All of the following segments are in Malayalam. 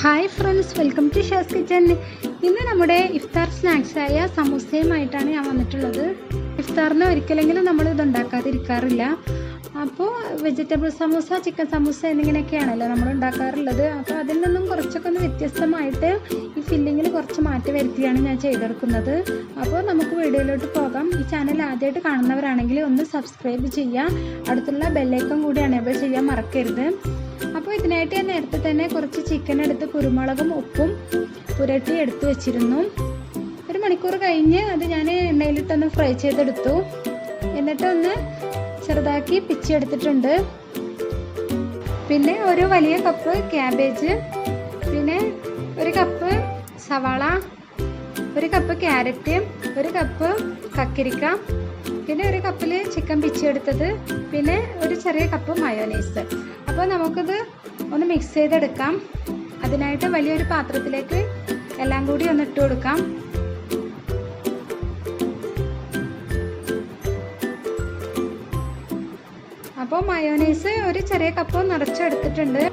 Hi friends, welcome to Shaz kitchen. ഇന്ന് നമ്മുടെ ഇഫ്താർ സ്നാക്സായ സമൂസയുമായിട്ടാണ് ഞാൻ വന്നിട്ടുള്ളത്. ഇഫ്താറിന് ഒരിക്കലെങ്കിലും നമ്മൾ ഇത് ഉണ്ടാക്കാതിരിക്കാറില്ല. അപ്പോൾ വെജിറ്റബിൾ സമൂസ, ചിക്കൻ സമൂസ എന്നിങ്ങനെയൊക്കെയാണല്ലോ നമ്മൾ ഉണ്ടാക്കാറുള്ളത്. അപ്പോൾ അതിൽ നിന്നും കുറച്ചൊക്കെ ഒന്ന് വ്യത്യസ്തമായിട്ട് ഈ ഫില്ലിങ്ങിൽ കുറച്ച് മാറ്റി വരുത്തിയാണ് ഞാൻ ചെയ്തെടുക്കുന്നത്. അപ്പോൾ നമുക്ക് വീഡിയോയിലോട്ട് പോകാം. ഈ ചാനൽ ആദ്യമായിട്ട് കാണുന്നവരാണെങ്കിൽ ഒന്ന് സബ്സ്ക്രൈബ് ചെയ്യുക, അടുത്തുള്ള ബെല്ലൈക്കൺ കൂടി എനേബിൾ ചെയ്യാൻ മറക്കരുത്. അപ്പോൾ ഇതിനായിട്ട് ഞാൻ നേരത്തെ തന്നെ കുറച്ച് ചിക്കൻ എടുത്ത് കുരുമുളകും ഉപ്പും പുരട്ടി എടുത്തു വെച്ചിരുന്നു. 1 മണിക്കൂർ കഴിഞ്ഞ് അത് ഞാൻ എണ്ണയിലിട്ടൊന്ന് ഫ്രൈ ചെയ്തെടുത്തു. എന്നിട്ടൊന്ന് ചെറുതാക്കി പിച്ചെടുത്തിട്ടുണ്ട്. പിന്നെ ഒരു വലിയ കപ്പ് ക്യാബേജ്, പിന്നെ 1 കപ്പ് സവാള, 1 കപ്പ് ക്യാരറ്റ്, 1 കപ്പ് കക്കിരിക്ക, പിന്നെ 1 കപ്പിൽ ചിക്കൻ പിച്ചെടുത്തത്, പിന്നെ ഒരു ചെറിയ കപ്പ് മയോനൈസ്. അപ്പോൾ നമുക്കിത് ഒന്ന് മിക്സ് ചെയ്തെടുക്കാം. അതിനായിട്ട് വലിയൊരു പാത്രത്തിലേക്ക് എല്ലാം കൂടി ഒന്ന് ഇട്ട് കൊടുക്കാം. അപ്പോൾ മയോനൈസ് ഒരു ചെറിയ കപ്പ് നിറച്ചെടുത്തിട്ടുണ്ട്.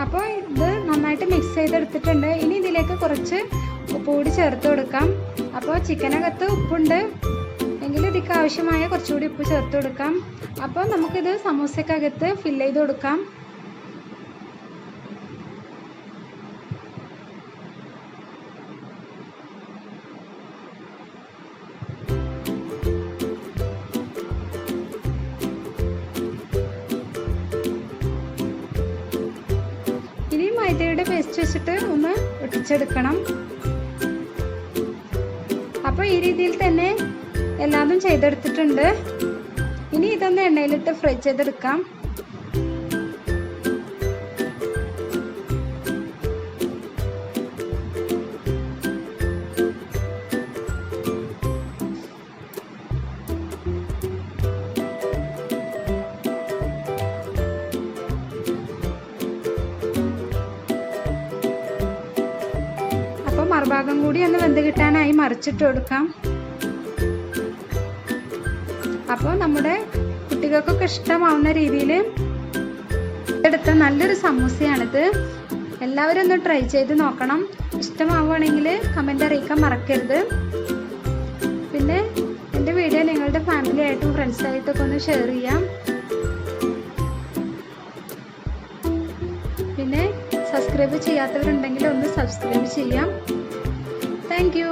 അപ്പോൾ ഇത് നന്നായിട്ട് മിക്സ് ചെയ്തെടുത്തിട്ടുണ്ട്. ഇനി ഇതിലേക്ക് കുറച്ച് ഉപ്പ് കൂടി ചേർത്ത് കൊടുക്കാം. അപ്പോൾ ചിക്കനകത്ത് ഉപ്പുണ്ട് എങ്കിൽ ഇതിക്ക് ആവശ്യമായ കുറച്ചുകൂടി ഉപ്പ് ചേർത്ത് കൊടുക്കാം. അപ്പോൾ നമുക്കിത് സമൂസക്കകത്ത് ഫില്ല് ചെയ്ത് കൊടുക്കാം. ഇനി മൈദയുടെ പേസ്റ്റ് വെച്ചിട്ട് ഒന്ന് ഒട്ടിച്ചെടുക്കണം. അപ്പോൾ ഈ രീതിയിൽ തന്നെ എല്ലാതും ചെയ്തെടുത്തിട്ടുണ്ട്. ഇനി ഇതൊന്ന് എണ്ണയിലിട്ട് ഫ്രൈ ചെയ്തെടുക്കാം. അപ്പോൾ മറുഭാഗം കൂടി ഒന്ന് വെന്ത് കിട്ടാനായി മറിച്ചിട്ട് കൊടുക്കാം. അപ്പോൾ നമ്മുടെ കുട്ടികൾക്കൊക്കെ ഇഷ്ടമാവുന്ന രീതിയിൽ എടുത്ത നല്ലൊരു സമൂസയാണിത്. എല്ലാവരും ഒന്ന് ട്രൈ ചെയ്ത് നോക്കണം. ഇഷ്ടമാവുകയാണെങ്കിൽ കമൻ്റ് അറിയിക്കാൻ മറക്കരുത്. പിന്നെ എൻ്റെ വീഡിയോ നിങ്ങളുടെ ഫാമിലി ആയിട്ടും ഫ്രണ്ട്സായിട്ടൊക്കെ ഒന്ന് ഷെയർ ചെയ്യാം. പിന്നെ സബ്സ്ക്രൈബ് ചെയ്യാത്തവരുണ്ടെങ്കിൽ ഒന്ന് സബ്സ്ക്രൈബ് ചെയ്യാം. Thank you.